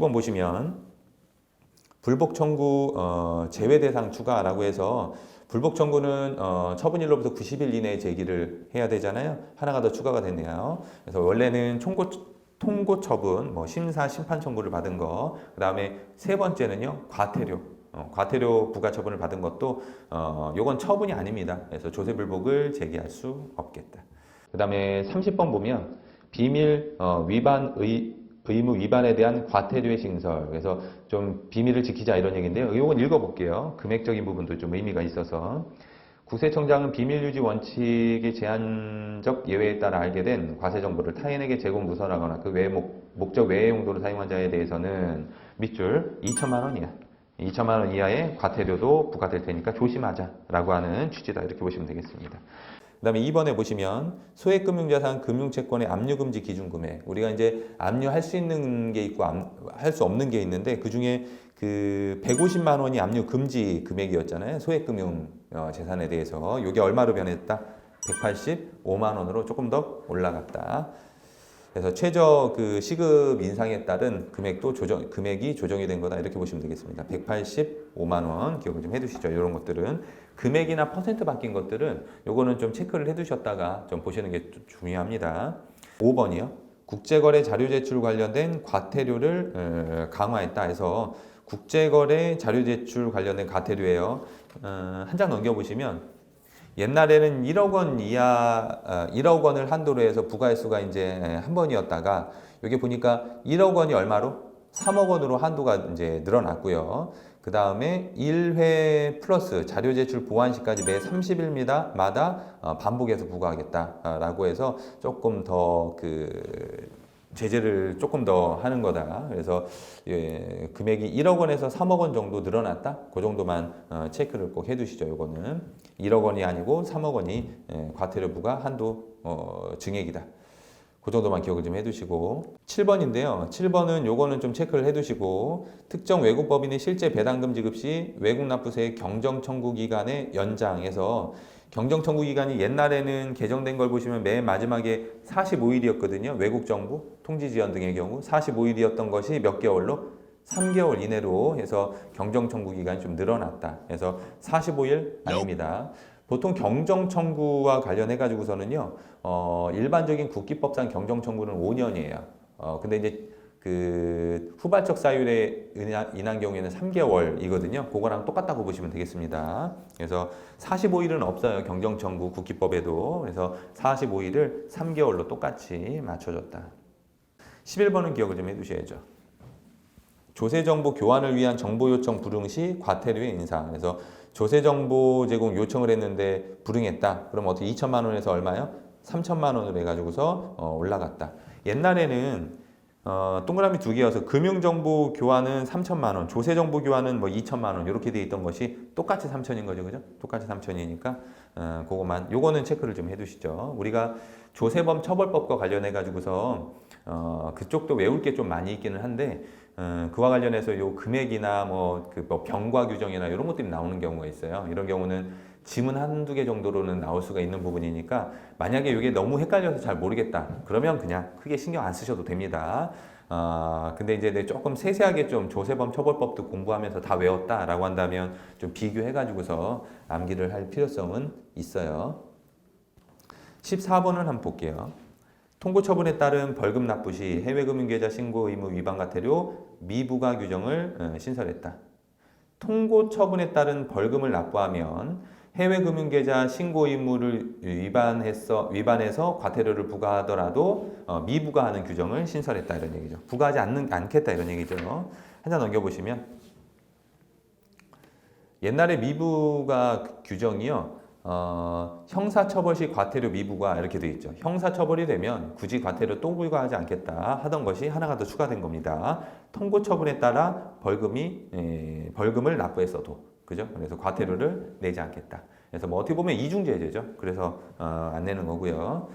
29번 보시면 불복 청구 제외 대상 추가라고 해서 불복 청구는 처분일로부터 90일 이내에 제기를 해야 되잖아요. 하나가 더 추가가 됐네요. 그래서 원래는 통고 처분, 뭐 심사, 심판 청구를 받은 거, 그 다음에 세 번째는요, 과태료. 과태료 부과 처분을 받은 것도 요건 처분이 아닙니다. 그래서 조세불복을 제기할 수 없겠다. 그 다음에 30번 보면 비밀 의무 위반에 대한 과태료의 징설. 그래서 좀 비밀을 지키자 이런 얘기인데요. 이건 읽어볼게요. 금액적인 부분도 좀 의미가 있어서. 국세청장은 비밀유지 원칙의 제한적 예외에 따라 알게 된 과세 정보를 타인에게 제공 누설하거나 그 외 목적 외의 용도로 사용한 자에 대해서는 밑줄 2천만 원이야. 2천만 원 이하의 과태료도 부과될 테니까 조심하자라고 하는 취지다. 이렇게 보시면 되겠습니다. 그 다음에 2번에 보시면 소액금융자산 금융채권의 압류금지 기준금액. 우리가 이제 압류할 수 있는 게 있고 할 수 없는 게 있는데 그 중에 그 150만 원이 압류금지 금액이었잖아요. 소액금융 재산에 대해서. 이게 얼마로 변했다? 185만 원으로 조금 더 올라갔다. 그래서 최저 그 시급 인상에 따른 금액이 조정이 된 거다. 이렇게 보시면 되겠습니다. 185만 원 기억을 좀 해두시죠. 이런 것들은 금액이나 퍼센트 바뀐 것들은 요거는 좀 체크를 해두셨다가 좀 보시는 게 중요합니다. 5번이요. 국제거래 자료 제출 관련된 과태료를 강화했다 해서 국제거래 자료 제출 관련된 과태료예요. 한 장 넘겨보시면 옛날에는 1억 원 이하, 1억 원을 한도로 해서 부가횟수가 이제 한 번이었다가 여기 보니까 1억 원이 얼마로? 3억 원으로 한도가 이제 늘어났고요. 그 다음에 1회 플러스 자료 제출 보완 시까지 매 30일마다 반복해서 부과하겠다라고 해서 조금 더 제재를 조금 더 하는 거다. 그래서 금액이 1억 원에서 3억 원 정도 늘어났다. 그 정도만 체크를 꼭 해두시죠. 요거는 1억 원이 아니고 3억 원이 과태료 부과 한도 증액이다. 그 정도만 기억을 좀 해두시고 7번인데요. 7번은 요거는 좀 체크를 해두시고 특정 외국 법인의 실제 배당 지급 시 외국 납부세의 경정 청구 기간의 연장해서 경정 청구 기간이 옛날에는 개정된 걸 보시면 맨 마지막에 45일이었거든요. 외국 정부, 통지 지연 등의 경우 45일이었던 것이 몇 개월로? 3개월 이내로 해서 경정 청구 기간이 좀 늘어났다. 그래서 45일 아닙니다. 보통 경정 청구와 관련해 가지고서는요. 일반적인 국기법상 경정 청구는 5년이에요. 근데 이제 그 후발적 사유에 인한 경우에는 3개월이거든요. 그거랑 똑같다고 보시면 되겠습니다. 그래서 45일은 없어요. 경정 청구 국기법에도. 그래서 45일을 3개월로 똑같이 맞춰줬다. 11번은 기억을 좀 해두셔야죠. 조세정보 교환을 위한 정보 요청 불응 시 과태료의 인상. 그래서 조세정보 제공 요청을 했는데 불응했다. 그럼 어떻게 2천만 원에서 얼마요? 3천만 원으로 해가지고서 올라갔다. 옛날에는 동그라미 두 개여서 금융정보 교환은 3천만 원, 조세정보 교환은 뭐 2천만 원 이렇게 돼 있던 것이 똑같이 3천인 거죠, 그죠? 똑같이 3천이니까 그거만 요거는 체크를 좀 해두시죠. 우리가 조세범 처벌법과 관련해 가지고서 그쪽도 외울 게 좀 많이 있기는 한데 그와 관련해서 요 금액이나 뭐 병과 규정이나 이런 것들이 나오는 경우가 있어요. 이런 경우는 지문 한두 개 정도로는 나올 수가 있는 부분이니까 만약에 이게 너무 헷갈려서 잘 모르겠다 그러면 그냥 크게 신경 안 쓰셔도 됩니다. 근데 이제 조금 세세하게 좀 조세범 처벌법도 공부하면서 다 외웠다라고 한다면 좀 비교해 가지고서 암기를 할 필요성은 있어요. 14번을 한번 볼게요. 통고 처분에 따른 벌금 납부 시 해외금융계좌 신고 의무 위반 과태료 미부과 규정을 신설했다. 통고 처분에 따른 벌금을 납부하면 해외금융계좌 신고 의무를 위반해서 과태료를 부과하더라도 미부과하는 규정을 신설했다 이런 얘기죠. 부과하지 않겠다 이런 얘기죠. 한 장 넘겨보시면 옛날에 미부과 규정이요. 형사처벌 시 과태료 미부과 이렇게 되어 있죠. 형사처벌이 되면 굳이 과태료 또 부과하지 않겠다 하던 것이 하나가 더 추가된 겁니다. 통고 처분에 따라 벌금을 납부했어도 그죠? 그래서 과태료를 내지 않겠다. 그래서 뭐 어떻게 보면 이중제재죠. 그래서 안 내는 거고요.